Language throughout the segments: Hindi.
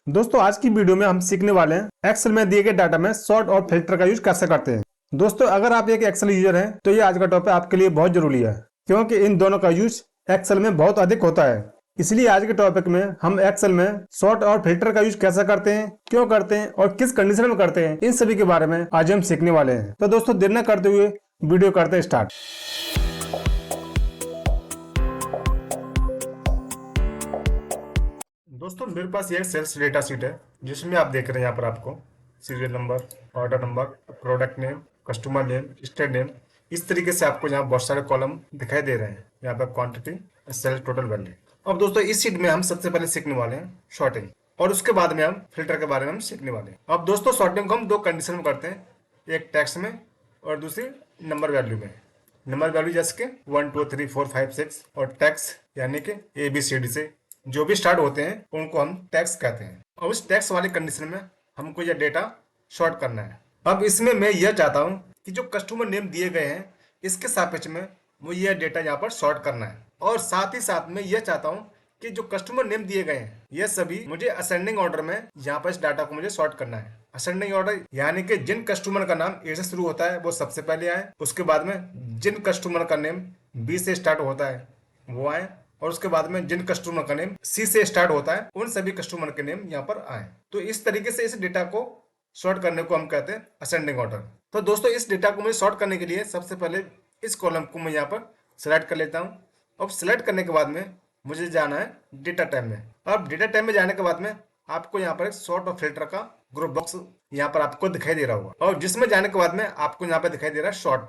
दोस्तों आज की वीडियो में हम सीखने वाले हैं एक्सेल में दिए गए डाटा में सॉर्ट और फिल्टर का यूज कैसे करते हैं। दोस्तों अगर आप एक एक्सेल यूजर हैं तो ये आज का टॉपिक आपके लिए बहुत जरूरी है, क्योंकि इन दोनों का यूज एक्सेल में बहुत अधिक होता है। इसलिए आज के टॉपिक में हम एक्सेल में सॉर्ट और फिल्टर का यूज कैसे करते हैं, क्यों करते हैं और किस कंडीशन में करते हैं, इन सभी के बारे में आज हम सीखने वाले हैं। तो दोस्तों देर न करते हुए वीडियो करते हैं स्टार्ट। दोस्तों मेरे पास ये एक सेल्स डेटा शीट है जिसमें आप देख रहे हैं यहाँ पर आपको serial number, order number, product name, customer name, state name, इस तरीके से आपको यहाँ बहुत सारे कॉलम दिखाई दे रहे हैं। यहाँ पर क्वांटिटी, सेल्स टोटल वैल्यू। अब दोस्तों इस शीट में हम सबसे पहले सीखने वाले हैं शॉर्टिंग, और उसके बाद में हम फिल्टर के बारे में हम सीखने वाले हैं। अब दोस्तों शॉर्टिंग को हम दो कंडीशन में करते हैं, एक टेक्स्ट में और दूसरी नंबर वैल्यू में। नंबर वैल्यू जैसे कि 1 2 3 4 5 6 और टैक्स यानी कि ABCD से जो भी स्टार्ट होते हैं उनको हम टैक्स कहते हैं। और उस टैक्स वाले कंडीशन में हमको यह डेटा शॉर्ट करना है। अब इसमें मैं यह चाहता हूं कि जो कस्टमर नेम दिए गए हैं इसके सापेक्ष में मुझे यह डेटा यहाँ पर शॉर्ट करना है, और साथ ही साथ में यह चाहता हूँ कि जो कस्टमर नेम दिए गए हैं ये सभी मुझे असेंडिंग ऑर्डर में यहाँ पर इस डाटा को मुझे शॉर्ट करना है। असेंडिंग ऑर्डर यानी कि जिन कस्टमर का नाम ए से शुरू होता है वो सबसे पहले आए, उसके बाद में जिन कस्टमर का नेम B से स्टार्ट होता है वो आए, और उसके बाद में जिन कस्टमर का नेम C से स्टार्ट होता है उन सभी कस्टमर के नेम यहाँ पर आए। तो इस तरीके से इस डेटा को शॉर्ट करने को हम कहते हैं असेंडिंग ऑर्डर। तो दोस्तों इस डेटा को मुझे शॉर्ट करने के लिए सबसे पहले इस कॉलम को मैं यहाँ पर सिलेक्ट कर लेता हूँ। अब सिलेक्ट करने के बाद में मुझे जाना है डेटा टाइप में। अब डेटा टाइप में जाने के बाद में आपको यहाँ पर एक सॉर्ट और फिल्टर का ग्रुप बॉक्स यहाँ पर आपको दिखाई दे रहा होगा, और जिसमें जाने के बाद में आपको यहाँ पर दिखाई दे रहा है शॉर्ट।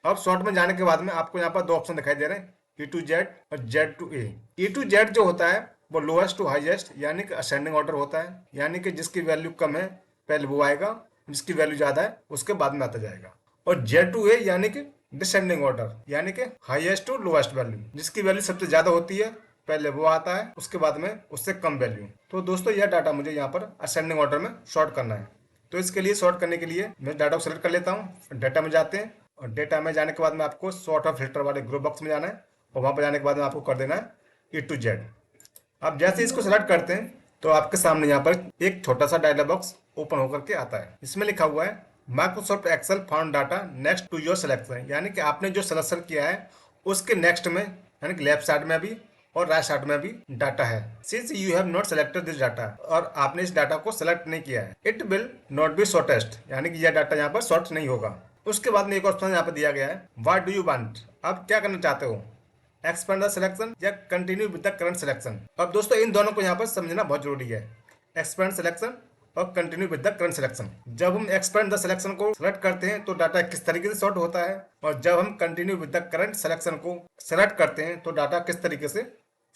अब शॉर्ट में जाने के बाद में आपको यहाँ पर दो ऑप्शन दिखाई दे रहे हैं, E to Z और Z to A। E to Z जो होता है वो लोएस्ट टू हाईएस्ट यानी कि असेंडिंग ऑर्डर होता है, यानी कि जिसकी वैल्यू कम है पहले वो आएगा, जिसकी वैल्यू ज्यादा है उसके बाद में आता जाएगा। और Z to A यानी कि डिसेंडिंग ऑर्डर यानी कि हाईएस्ट टू लोएस्ट वैल्यू, जिसकी वैल्यू सबसे ज्यादा होती है पहले वो आता है, उसके बाद में उससे कम वैल्यू। तो दोस्तों यह डाटा मुझे यहाँ पर असेंडिंग ऑर्डर में शॉर्ट करना है। तो इसके लिए शॉर्ट करने के लिए मैं डाटा को सेलेक्ट कर लेता हूँ। डाटा में जाते हैं और डेटा में जाने के बाद में आपको सॉर्ट और फिल्टर वाले ग्रुप बॉक्स में जाना है, और वहां पर जाने के बाद में आपको कर देना है E to Z। अब जैसे इसको सेलेक्ट करते हैं तो आपके सामने यहाँ पर एक छोटा सा डायलॉग बॉक्स ओपन होकर के आता है। इसमें लिखा हुआ है Microsoft Excel found data next to your selection, यानी कि आपने जो सिलेक्शन किया है उसके नेक्स्ट में यानी कि लेफ्ट साइड में भी और राइट साइड में भी डाटा है। Since you have not selected this data, और आपने इस डाटा को सेलेक्ट नहीं किया है, it will not be shortest, यानी कि यह डाटा यहाँ पर शॉर्ट नहीं होगा। उसके बाद में एक ऑप्शन यहाँ पर दिया गया है व्हाट डू यू वांट, आप क्या करना चाहते हो, एक्सपेंड द सिलेक्शन या continue with the current selection. अब दोस्तों इन दोनों को यहाँ पर समझना बहुत जरूरी है, एक्सपेंड सिलेक्शन और continue with the current selection. जब हम एक्सपेंड द सिलेक्शन को सेलेक्ट करते हैं तो डाटा किस तरीके से शॉर्ट होता है, और जब हम continue with the current selection को सेलेक्ट करते हैं तो डाटा किस तरीके से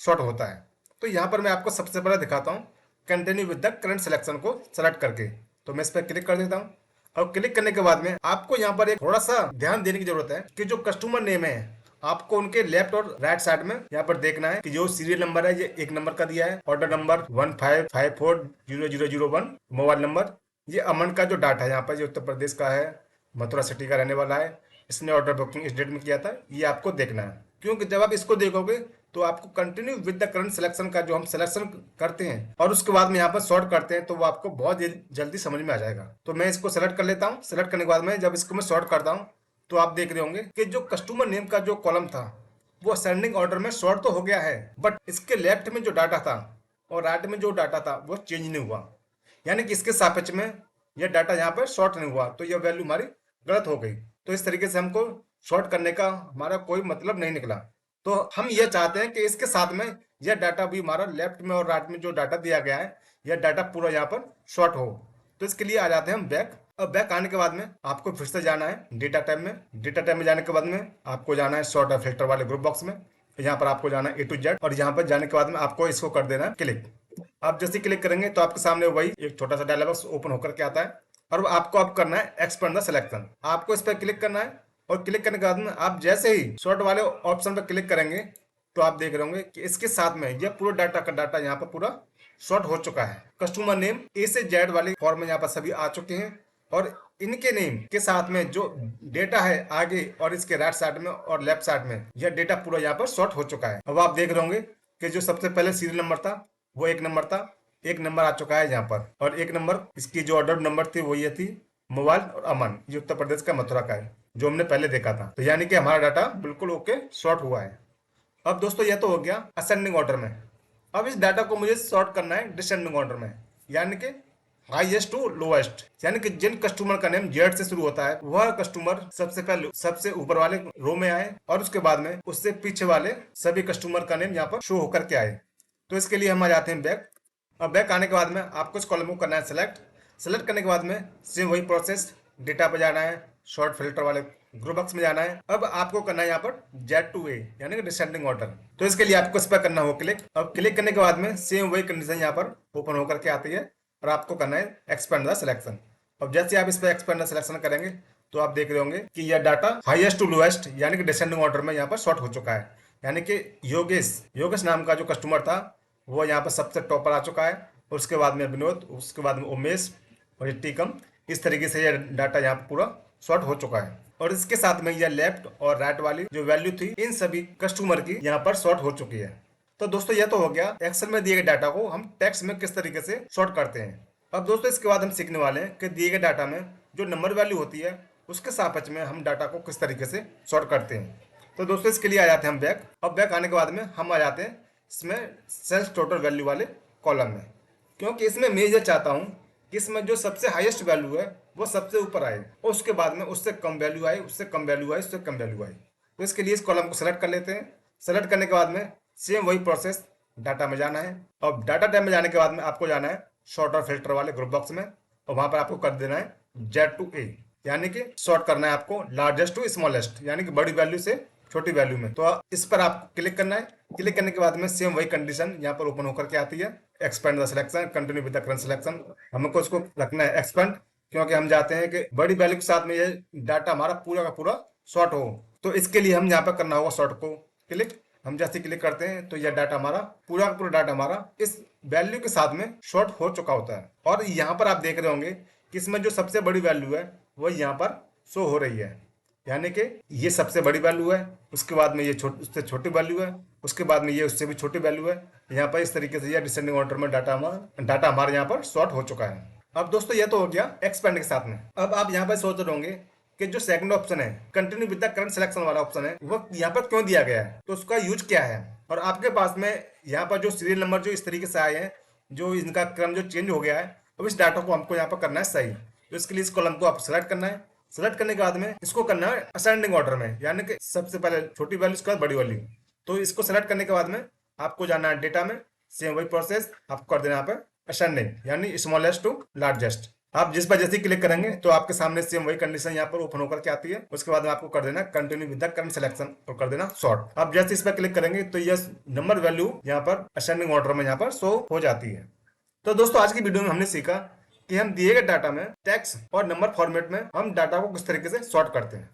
शॉर्ट होता है। तो यहाँ पर मैं आपको सबसे पहले दिखाता हूँ continue with the current selection को सेलेक्ट करके। तो मैं इस पर क्लिक कर देता हूँ, और क्लिक करने के बाद में आपको यहाँ पर एक थोड़ा सा ध्यान देने की जरूरत है कि जो कस्टमर नेम है आपको उनके लेफ्ट और राइट साइड में यहाँ पर देखना है कि जो सीरियल नंबर है ये 1 नंबर का दिया है, ऑर्डर नंबर 15540001, मोबाइल नंबर, ये अमन का जो डाटा है यहाँ पर, जो उत्तर प्रदेश का है, मथुरा सिटी का रहने वाला है, इसने ऑर्डर बुकिंग इस डेट में किया था, ये आपको देखना है। क्योंकि जब आप इसको देखोगे तो आपको continue with the current selection का जो हम सिलेक्शन करते हैं और उसके बाद में यहाँ पर सॉर्ट करते हैं तो वो आपको बहुत जल्दी समझ में आ जाएगा। तो मैं इसको सेलेक्ट कर लेता हूँ। सेलेक्ट करने के बाद में जब इसको मैं सॉर्ट करता हूँ तो आप देख रहे होंगे कि जो कस्टमर नेम का जो कॉलम था वो असेंडिंग ऑर्डर में सॉर्ट तो हो गया है, बट इसके लेफ्ट में जो डाटा था और राइट में जो डाटा था वो चेंज नहीं हुआ, यानी कि इसके सापेक्ष में यह डाटा यहाँ पर शॉर्ट नहीं हुआ, तो यह वैल्यू हमारी गलत हो गई। तो इस तरीके से हमको शॉर्ट करने का हमारा कोई मतलब नहीं निकला। तो हम ये चाहते हैं कि इसके साथ में यह डाटा भी हमारा लेफ्ट में और राइट में जो डाटा दिया गया है यह डाटा पूरा यहाँ पर शॉर्ट हो। तो इसके लिए आ जाते हैं हम बैक। अब बैक आने के बाद में आपको फिर से जाना है डेटा टाइप में। डेटा टाइप में जाने के बाद में आपको जाना है सॉर्ट और फिल्टर वाले ग्रुप बॉक्स में। यहाँ पर आपको जाना है A to Z, और यहाँ पर जाने के बाद में आपको इसको कर देना है क्लिक। आप जैसे क्लिक करेंगे तो आपके सामने वही एक छोटा सा डायलॉग बॉक्स ओपन होकर के आता है, और आपको अब करना है एक्सपेंड द सिलेक्शन। आपको इस पर क्लिक करना है, और क्लिक करने के बाद में आप जैसे ही शॉर्ट वाले ऑप्शन पर क्लिक करेंगे तो आप देख रहे होंगे कि इसके साथ में यह पूरा डाटा का डाटा यहाँ पर पूरा शॉर्ट हो चुका है। कस्टमर नेम A से Z वाले फॉर्म में यहाँ पर सभी आ चुके हैं, और इनके नेम के साथ में जो डेटा है आगे और इसके राइट साइड में और लेफ्ट साइड में यह डेटा पूरा यहाँ पर शॉर्ट हो चुका है। अब आप देख रहे होंगे कि जो सबसे पहले सीरियल नंबर था वो 1 नंबर था, एक नंबर आ चुका है यहाँ पर, और एक नंबर इसकी जो ऑर्डर नंबर थी वो ये थी मोबाइल और अमन, ये उत्तर प्रदेश का मथुरा का है, जो हमने पहले देखा था। तो यानी कि हमारा डाटा बिल्कुल ओके सॉर्ट हुआ है। अब दोस्तों ये तो हो गया असेंडिंग ऑर्डर में। अब इस डाटा को मुझे सॉर्ट करना है डिसेंडिंग ऑर्डर में, यानी कि हाईएस्ट टू लोएस्ट, यानी कि जिन कस्टमर का नेम जेड से शुरू होता है वह कस्टमर सबसे पहले सबसे ऊपर वाले रो में आए, और उसके बाद में उससे पीछे वाले सभी कस्टमर का नेम यहाँ पर शो होकर के आए। तो इसके लिए हम आ जाते हैं बैक। अब बैक आने के बाद में आपको इस कॉलम को करना है सेलेक्ट। सेलेक्ट करने के बाद में सेम वही प्रोसेस, डेटा पे जाना है, शॉर्ट फिल्टर वाले ग्रुप बॉक्स में जाना है। अब आपको करना है यहाँ पर जेड टू ए यानी कि डिसेंडिंग ऑर्डर। तो इसके लिए आपको इस पर करना हो क्लिक। अब क्लिक करने के बाद में सेम वही कंडीशन यहाँ पर ओपन होकर के आती है, और आपको करना है एक्सपेंड द सिलेक्शन। अब जैसे आप इस पर एक्सपेंड द सिलेक्शन करेंगे तो आप देख रहे होंगे कि यह डाटा हाईएस्ट टू लोएस्ट यानी कि डिसेंडिंग ऑर्डर में यहाँ पर शॉर्ट हो चुका है। यानी कि योगेश योगेश नाम का जो कस्टमर था वो यहाँ पर सबसे टॉप पर आ चुका है, और उसके बाद में विनोद, उसके बाद में उमेश और ये टीकम। इस तरीके से यह डाटा यहाँ पर पूरा शॉर्ट हो चुका है, और इसके साथ में यह लेफ्ट और राइट वाली जो वैल्यू थी इन सभी कस्टमर की यहाँ पर शॉर्ट हो चुकी है। तो दोस्तों यह तो हो गया एक्सेल में दिए गए डाटा को हम टेक्स्ट में किस तरीके से शॉर्ट करते हैं। अब दोस्तों इसके बाद हम सीखने वाले हैं कि दिए गए डाटा में जो नंबर वैल्यू होती है उसके सापेक्ष में हम डाटा को किस तरीके से सॉर्ट करते हैं। तो दोस्तों इसके लिए आ जाते हैं हम बैक। अब बैक आने के बाद में हम आ जाते हैं इसमें सेल्स टोटल वैल्यू वाले कॉलम में, क्योंकि इसमें मैं ये चाहता हूँ कि इसमें जो सबसे हाईएस्ट वैल्यू है वो सबसे ऊपर आए, और उसके बाद में उससे कम वैल्यू आए, उससे कम वैल्यू आए, उससे कम वैल्यू आए। तो इसके लिए इस कॉलम को सेलेक्ट कर लेते हैं। सेलेक्ट करने के बाद में सेम वही प्रोसेस, डाटा में जाना है। अब डाटा टैब में जाने के बाद में आपको जाना है शॉर्ट और फिल्टर वाले ग्रुप बॉक्स में, और वहां पर आपको कर देना है जेड टू ए, यानी कि शॉर्ट करना है आपको लार्जेस्ट टू स्मॉलेस्ट, यानी कि बड़ी वैल्यू से छोटी वैल्यू में। तो इस पर आपको क्लिक करना है। क्लिक करने के बाद में सेम वही कंडीशन यहाँ पर ओपन होकर के आती है, expand the selection, continue with the current selection. हमको इसको रखना है एक्सपेंड, क्योंकि हम चाहते हैं कि बड़ी वैल्यू के साथ में ये डाटा हमारा पूरा का पूरा शॉर्ट हो। तो इसके लिए हम यहाँ पर करना होगा शॉर्ट को क्लिक। हम जैसे क्लिक करते हैं तो यह डाटा हमारा पूरा का पूरा डाटा हमारा इस वैल्यू के साथ में शॉर्ट हो चुका होता है। और यहाँ पर आप देख रहे होंगे कि इसमें जो सबसे बड़ी वैल्यू है वो यहाँ पर शो हो रही है, यानी कि ये सबसे बड़ी वैल्यू है, उसके बाद में ये उससे छोटी वैल्यू है, उसके बाद में ये उससे भी छोटी वैल्यू है। यहाँ पर इस तरीके से ये डिसेंडिंग ऑर्डर में डाटा हमारे यहाँ पर शॉर्ट हो चुका है। अब दोस्तों ये तो हो गया एक्सपेंड के साथ में। अब आप यहाँ पर सोच रहे होंगे कि जो सेकंड ऑप्शन है continue with the current selection वाला ऑप्शन है वो यहाँ पर क्यों दिया गया है, तो उसका यूज क्या है। और आपके पास में यहाँ पर जो सीरियल नंबर जो इस तरीके से आए हैं, जो इनका क्रम जो चेंज हो गया है, अब इस डाटा को हमको यहाँ पर करना है सही। तो इसके लिए इस कॉलम को आप सेलेक्ट करना है। सेलेक्ट करने के बाद में इसको करना है असेंडिंग ऑर्डर में, यानी कि सबसे पहले छोटी वैल्यू उसके बाद बड़ी वैल्यू। तो इसको सेलेक्ट करने के बाद में आपको जाना है डेटा में, सेम वही प्रोसेस आपको कर देना यहाँ पर असेंडिंग यानी स्मॉलेस्ट टू लार्जेस्ट। आप जिस पर जैसे क्लिक करेंगे तो आपके सामने सेम वही कंडीशन यहाँ पर ओपन होकर के आती है। उसके बाद में आपको कर देना continue with the current selection और कर देना शॉर्ट। आप जैसे इस पर क्लिक करेंगे तो यह नंबर वैल्यू यहाँ पर असेंडिंग ऑर्डर में यहाँ पर शो हो जाती है। तो दोस्तों आज की वीडियो में हमने सीखा कि हम दिए गए डाटा में टेक्स्ट और नंबर फॉर्मेट में हम डाटा को किस तरीके से सॉर्ट करते हैं।